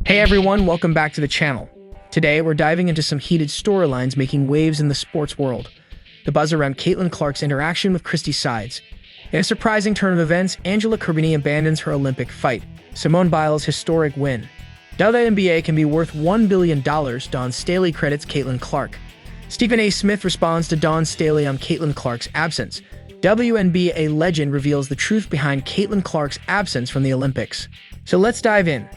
Hey everyone, welcome back to the channel. Today, we're diving into some heated storylines making waves in the sports world. The buzz around Caitlyn Clark's interaction with Christie Sides. In a surprising turn of events, Carini abandons her Olympic fight. Simone Biles Historic Win. WNBA can be worth $1 billion, Dawn Staley credits Caitlyn Clark. Stephen A. Smith responds to Dawn Staley on Caitlyn Clark's absence. WNBA legend reveals the truth behind Caitlyn Clark's absence from the Olympics. So let's dive in.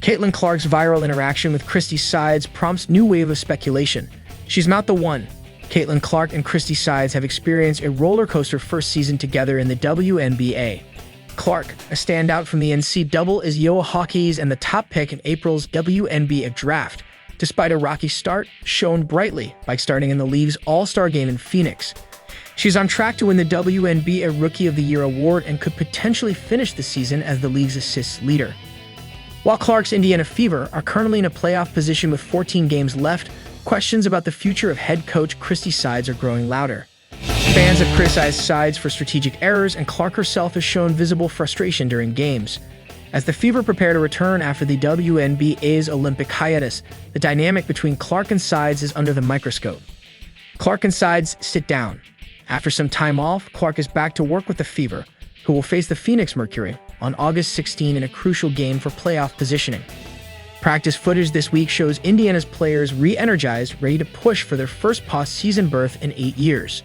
Caitlyn Clark's viral interaction with Christie Sides prompts new wave of speculation. She's not the one. Caitlyn Clark and Christie Sides have experienced a roller coaster first season together in the WNBA. Clark, a standout from the NCAA hockey's and the top pick in April's WNBA draft, despite a rocky start, shone brightly by starting in the league's All-Star game in Phoenix. She's on track to win the WNBA Rookie of the Year award and could potentially finish the season as the league's assists leader. While Clark's Indiana Fever are currently in a playoff position with 14 games left, questions about the future of head coach Christie Sides are growing louder. Fans have criticized Sides for strategic errors, and Clark herself has shown visible frustration during games. As the Fever prepare to return after the WNBA's Olympic hiatus, the dynamic between Clark and Sides is under the microscope. Clark and Sides sit down. After some time off, Clark is back to work with the Fever, who will face the Phoenix Mercury on August 16 in a crucial game for playoff positioning. Practice footage this week shows Indiana's players re-energized, ready to push for their first postseason berth in 8 years.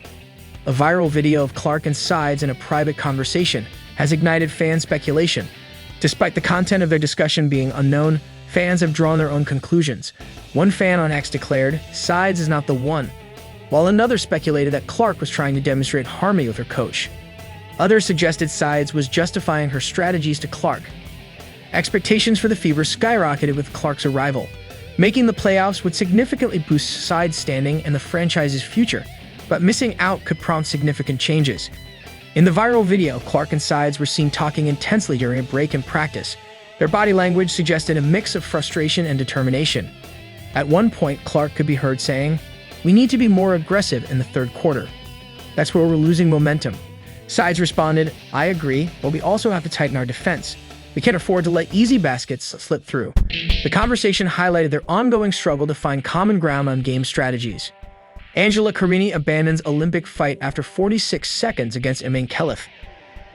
A viral video of Clark and Sides in a private conversation has ignited fan speculation. Despite the content of their discussion being unknown, fans have drawn their own conclusions. One fan on X declared, "Sides is not the one," while another speculated that Clark was trying to demonstrate harmony with her coach. Others suggested Sides was justifying her strategies to Clark. Expectations for the Fever skyrocketed with Clark's arrival. Making the playoffs would significantly boost Sides' standing and the franchise's future, but missing out could prompt significant changes. In the viral video, Clark and Sides were seen talking intensely during a break in practice. Their body language suggested a mix of frustration and determination. At one point, Clark could be heard saying, "We need to be more aggressive in the third quarter. That's where we're losing momentum." Sides responded, "I agree, but we also have to tighten our defense. We can't afford to let easy baskets slip through." The conversation highlighted their ongoing struggle to find common ground on game strategies. Carini abandons Olympic fight after 46 seconds against Imane Khelif.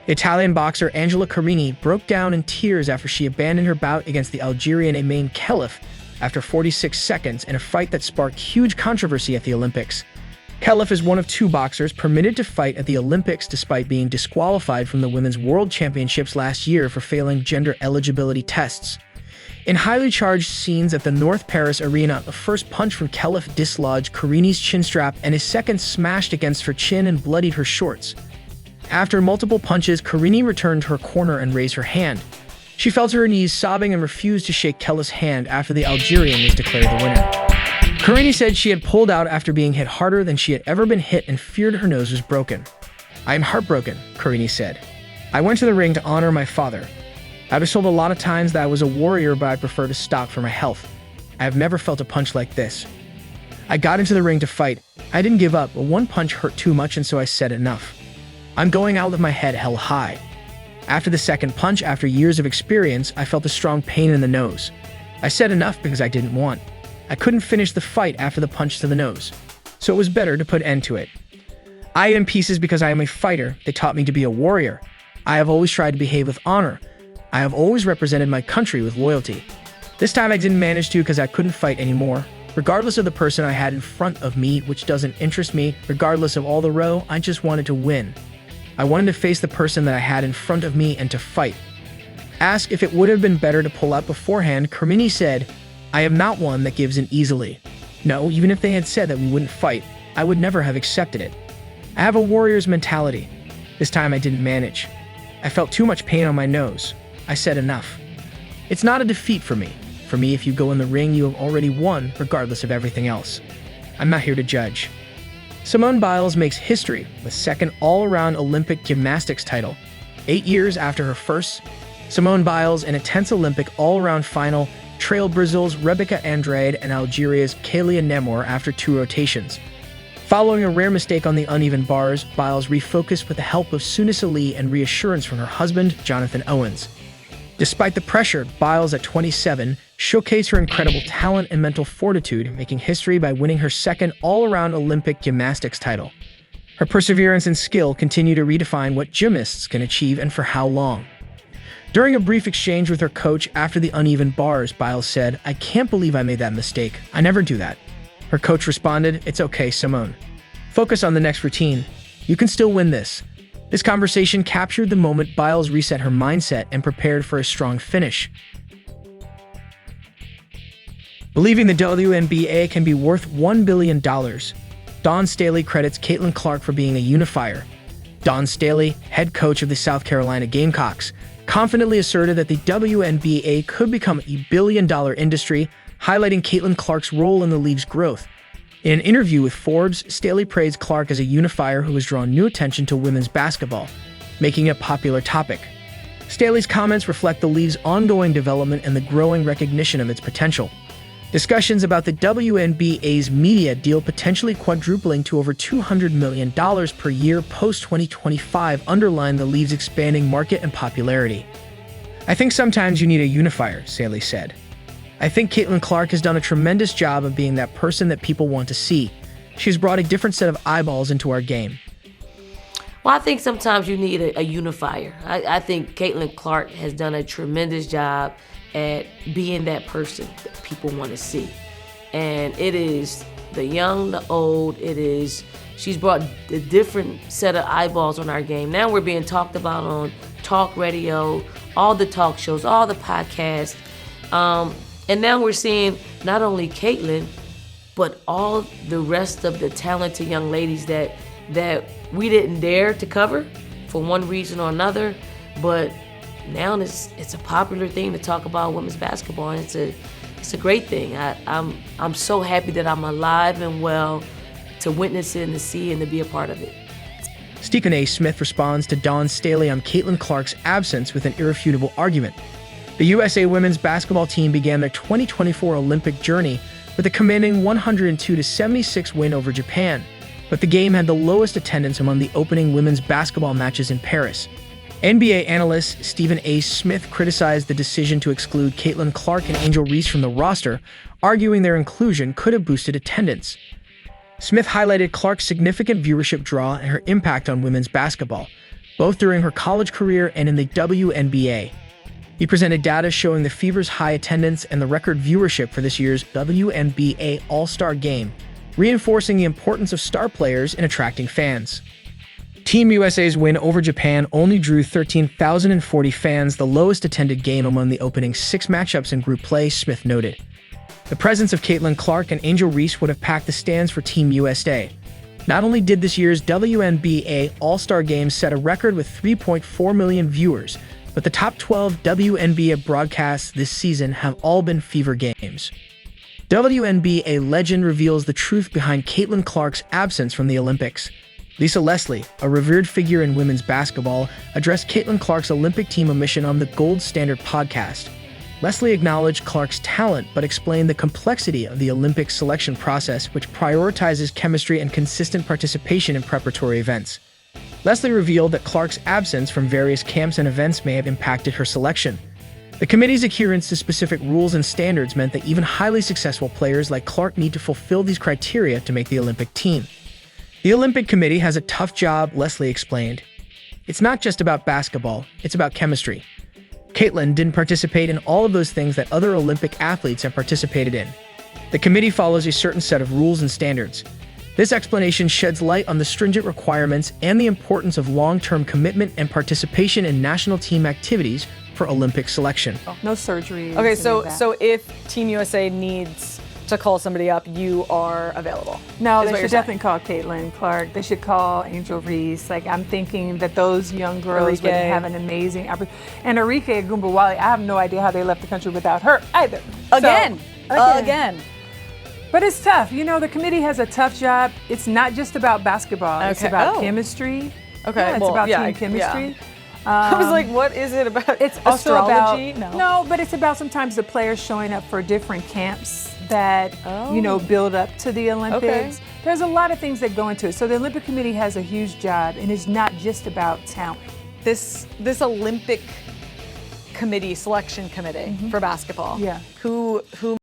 Italian boxer Carini broke down in tears after she abandoned her bout against the Algerian Imane Khelif after 46 seconds in a fight that sparked huge controversy at the Olympics. Khelif is one of 2 boxers permitted to fight at the Olympics despite being disqualified from the Women's World Championships last year for failing gender eligibility tests. In highly charged scenes at the North Paris arena, a first punch from Khelif dislodged Carini's chin strap and his second smashed against her chin and bloodied her shorts. After multiple punches, Carini returned to her corner and raised her hand. She fell to her knees sobbing and refused to shake Khelif's hand after the Algerian was declared the winner. Carini said she had pulled out after being hit harder than she had ever been hit and feared her nose was broken. "I am heartbroken," Carini said. "I went to the ring to honor my father. I was told a lot of times that I was a warrior, but I prefer to stop for my health. I have never felt a punch like this. I got into the ring to fight. I didn't give up, but one punch hurt too much, and so I said enough. I'm going out with my head held high. After the second punch, after years of experience, I felt a strong pain in the nose. I said enough because I didn't want. I couldn't finish the fight after the punch to the nose, so it was better to put end to it. I ate in pieces because I am a fighter. They taught me to be a warrior. I have always tried to behave with honor. I have always represented my country with loyalty. This time I didn't manage to because I couldn't fight anymore. Regardless of the person I had in front of me, which doesn't interest me, regardless of all the row, I just wanted to win. I wanted to face the person that I had in front of me and to fight." Asked if it would have been better to pull out beforehand, Carini said, "I am not one that gives in easily. No, even if they had said that we wouldn't fight, I would never have accepted it. I have a warrior's mentality. This time I didn't manage. I felt too much pain on my nose. I said enough. It's not a defeat for me. For me, if you go in the ring, you have already won, regardless of everything else. I'm not here to judge." Simone Biles makes history with second all-around Olympic gymnastics title. 8 years after her first, Simone Biles, in a tense Olympic all-around final, trailed Brazil's Rebeca Andrade and Algeria's Caitlyn Clark after 2 rotations. Following a rare mistake on the uneven bars, Biles refocused with the help of Sunisa Lee and reassurance from her husband, Jonathan Owens. Despite the pressure, Biles, at 27, showcased her incredible talent and mental fortitude, making history by winning her second all-around Olympic gymnastics title. Her perseverance and skill continue to redefine what gymnasts can achieve and for how long. During a brief exchange with her coach after the uneven bars, Biles said, "I can't believe I made that mistake. I never do that." Her coach responded, "It's okay, Simone. Focus on the next routine. You can still win this." This conversation captured the moment Biles reset her mindset and prepared for a strong finish. Believing the WNBA can be worth $1 billion, Dawn Staley credits Caitlyn Clark for being a unifier. Dawn Staley, head coach of the South Carolina Gamecocks, confidently asserted that the WNBA could become a billion-dollar industry, highlighting Caitlyn Clark's role in the league's growth. In an interview with Forbes, Staley praised Clark as a unifier who has drawn new attention to women's basketball, making it a popular topic. Staley's comments reflect the league's ongoing development and the growing recognition of its potential. Discussions about the WNBA's media deal potentially quadrupling to over $200 million per year post-2025 underline the league's expanding market and popularity. "I think sometimes you need a unifier," Staley said. "I think Caitlyn Clark has done a tremendous job of being that person that people want to see. She's brought a different set of eyeballs into our game." Well, I think sometimes you need a unifier. I think Caitlyn Clark has done a tremendous job at being that person that people want to see. And it is the young, the old, she's brought a different set of eyeballs on our game. Now we're being talked about on talk radio, all the talk shows, all the podcasts. And now we're seeing not only Caitlyn, but all the rest of the talented young ladies that we didn't dare to cover for one reason or another. But now it's a popular thing to talk about women's basketball, and it's a great thing. I'm so happy that I'm alive and well to witness it and to see and to be a part of it. Stephen A. Smith responds to Dawn Staley on Caitlyn Clark's absence with an irrefutable argument. The USA women's basketball team began their 2024 Olympic journey with a commanding 102-76 win over Japan, but the game had the lowest attendance among the opening women's basketball matches in Paris. NBA analyst Stephen A. Smith criticized the decision to exclude Caitlyn Clark and Angel Reese from the roster, arguing their inclusion could have boosted attendance. Smith highlighted Clark's significant viewership draw and her impact on women's basketball, both during her college career and in the WNBA. He presented data showing the Fever's high attendance and the record viewership for this year's WNBA All-Star Game, reinforcing the importance of star players in attracting fans. Team USA's win over Japan only drew 13,040 fans, the lowest attended game among the opening 6 matchups in group play, Smith noted. The presence of Caitlyn Clark and Angel Reese would have packed the stands for Team USA. Not only did this year's WNBA All-Star Game set a record with 3.4 million viewers, but the top 12 WNBA broadcasts this season have all been Fever games. WNBA legend reveals the truth behind Caitlyn Clark's absence from the Olympics. Lisa Leslie, a revered figure in women's basketball, addressed Caitlyn Clark's Olympic team omission on the Gold Standard podcast. Leslie acknowledged Clark's talent, but explained the complexity of the Olympic selection process, which prioritizes chemistry and consistent participation in preparatory events. Leslie revealed that Clark's absence from various camps and events may have impacted her selection. The committee's adherence to specific rules and standards meant that even highly successful players like Clark need to fulfill these criteria to make the Olympic team. The Olympic Committee has a tough job, Leslie explained. It's not just about basketball, it's about chemistry. Caitlyn didn't participate in all of those things that other Olympic athletes have participated in. The committee follows a certain set of rules and standards. This explanation sheds light on the stringent requirements and the importance of long-term commitment and participation in national team activities for Olympic selection. No surgery. Okay, so if Team USA needs to call somebody up, you are available. No, they should definitely call Caitlyn Clark. They should call Angel Reese. Like, I'm thinking that those young girls would have an amazing opportunity. And Arike Gumbawali, I have no idea how they left the country without her either. Again. But it's tough. You know, the committee has a tough job. It's not just about basketball. Okay. It's about chemistry. Okay. Yeah, it's about team chemistry. Yeah. I was like, what is it about? It's astrology? No, but it's about sometimes the players showing up for different camps that, you know, build up to the Olympics. Okay. There's a lot of things that go into it. So the Olympic Committee has a huge job, and it's not just about talent. This Olympic committee, selection committee for basketball. Yeah. Who